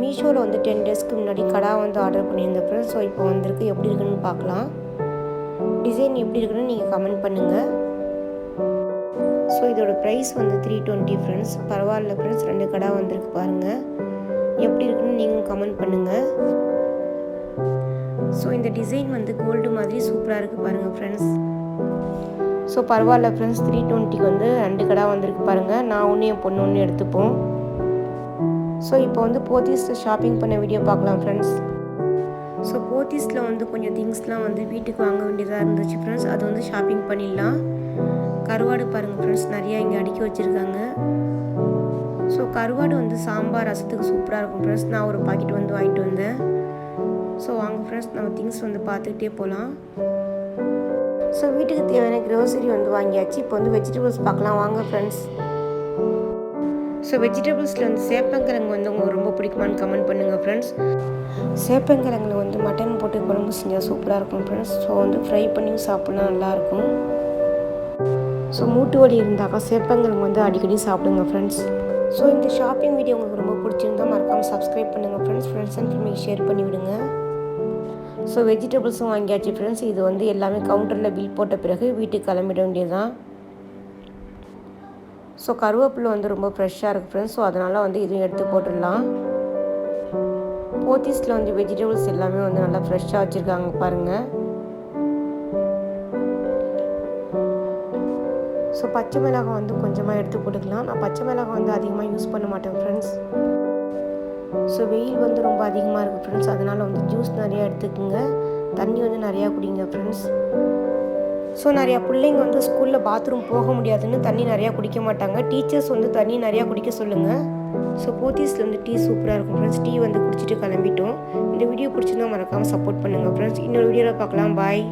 மீஷோவில் வந்து 10 டேஸ்க்கு முன்னாடி கடா வந்து ஆர்டர் பண்ணியிருந்தேன் ஃப்ரெண்ட்ஸ். ஸோ இப்போ வந்திருக்கு, எப்படி இருக்குன்னு பார்க்கலாம். டிசைன் எப்படி இருக்குன்னு நீங்கள் கமெண்ட் பண்ணுங்கள். ஸோ இதோட ப்ரைஸ் வந்து 320 ஃப்ரெண்ட்ஸ். பரவாயில்ல ஃப்ரெண்ட்ஸ், 2 கடா வந்திருக்கு பாருங்கள். எப்படி இருக்குன்னு நீங்களும் கமெண்ட் பண்ணுங்கள். ஸோ இந்த டிசைன் வந்து கோல்டு மாதிரி சூப்பராக இருக்குது பாருங்கள் ஃப்ரெண்ட்ஸ். ஸோ பரவாயில்ல ஃப்ரெண்ட்ஸ், 320க்கு வந்து 2 கடா வந்திருக்கு பாருங்கள். நான் ஒன்று என் பொண்ணு ஒன்று எடுத்துப்போம். ஸோ இப்போ வந்து போத்தீஸில் ஷாப்பிங் பண்ண வீடியோ பார்க்கலாம் ஃப்ரெண்ட்ஸ். ஸோ போத்தீஸில் வந்து கொஞ்சம் திங்ஸ்லாம் வந்து வீட்டுக்கு வாங்க வேண்டியதாக இருந்துச்சு ஃப்ரெண்ட்ஸ். அது வந்து ஷாப்பிங் பண்ணிடலாம். கருவாடு பாருங்கள் ஃப்ரெண்ட்ஸ், நிறையா இங்கே அடுக்கி வச்சுருக்காங்க. ஸோ கருவாடு வந்து சாம்பார் ரசத்துக்கு சூப்பராக இருக்கும் ஃப்ரெண்ட்ஸ். நான் ஒரு பாக்கெட் வந்து வாங்கிட்டு வந்தேன். ஸோ வாங்க ஃப்ரெண்ட்ஸ், நம்ம திங்ஸ் வந்து பார்த்துக்கிட்டே போகலாம். ஸோ வீட்டுக்கு தேவையான க்ரோசரி வந்து வாங்கியாச்சு. இப்போ வந்து வெஜிடபிள்ஸ் பார்க்கலாம் வாங்க ஃப்ரெண்ட்ஸ். ஸோ வெஜிடபிள்ஸில் வந்து சேப்பங்கிழங்கு வந்து உங்களுக்கு ரொம்ப பிடிக்குமான்னு கமெண்ட் பண்ணுங்கள் ஃப்ரெண்ட்ஸ். சேப்பங்கிழங்குல வந்து மட்டன் போட்டு குழம்பு செஞ்சால் சூப்பராக இருக்கும் ஃப்ரெண்ட்ஸ். ஸோ வந்து ஃப்ரை பண்ணியும் சாப்பிட்னா நல்லாயிருக்கும். ஸோ மூட்டு வலி இருந்தாக்கா சேப்பங்கிழங்கு வந்து அடிக்கடி சாப்பிடுங்க ஃப்ரெண்ட்ஸ். ஸோ இந்த ஷாப்பிங் வீடியோ உங்களுக்கு ரொம்ப பிடிச்சிருந்தால் மறக்காமல் சப்ஸ்கிரைப் பண்ணுங்கள் ஃப்ரெண்ட்ஸ். ஃப்ரெண்ட்ஸ் அண்ட் ஃபேமிலிக்கு ஷேர் பண்ணி விடுங்க. ஸோ வெஜிடபிள்ஸும் வாங்கியாச்சு ஃப்ரெண்ட்ஸ். இது வந்து எல்லாமே கவுண்டரில் பில் போட்ட பிறகு வீட்டுக்கு கிளம்பிட வேண்டியதுதான். ஸோ கருவேப்பிலை வந்து ரொம்ப ஃப்ரெஷ்ஷாக இருக்குது ஃப்ரெண்ட்ஸ். ஸோ அதனால் வந்து இதையும் எடுத்து போட்டுடலாம். போத்தீஸில் வந்து வெஜிடபிள்ஸ் எல்லாமே வந்து நல்லா ஃப்ரெஷ்ஷாக வச்சுருக்காங்க பாருங்கள். ஸோ பச்சை மிளகாய் வந்து கொஞ்சமாக எடுத்து போட்டுக்கலாம். நான் பச்சை மிளகாய் வந்து அதிகமாக யூஸ் பண்ண மாட்டேன் ஃப்ரெண்ட்ஸ். ஸோ வெயில் வந்து ரொம்ப அதிகமாக இருக்குது ஃப்ரெண்ட்ஸ். அதனால் வந்து ஜூஸ் நிறையா எடுத்துக்கோங்க, தண்ணி வந்து நிறையா குடிங்க ஃப்ரெண்ட்ஸ். ஸோ நிறையா பிள்ளைங்க வந்து ஸ்கூலில் பாத்ரூம் போக முடியாதுன்னு தண்ணி நிறையா குடிக்க மாட்டாங்க. டீச்சர்ஸ் வந்து தண்ணி நிறையா குடிக்க சொல்லுங்கள். ஸோ போத்தீஸில் வந்து டீ சூப்பராக இருக்கும் ஃப்ரெண்ட்ஸ். டீ வந்து குடிச்சிட்டு கிளம்பிட்டோம். இந்த வீடியோ பிடிச்சிருந்தா மறக்காமல் சப்போர்ட் பண்ணுங்கள் ஃப்ரெண்ட்ஸ். இன்னொரு வீடியோவில் பார்க்கலாம். பாய்.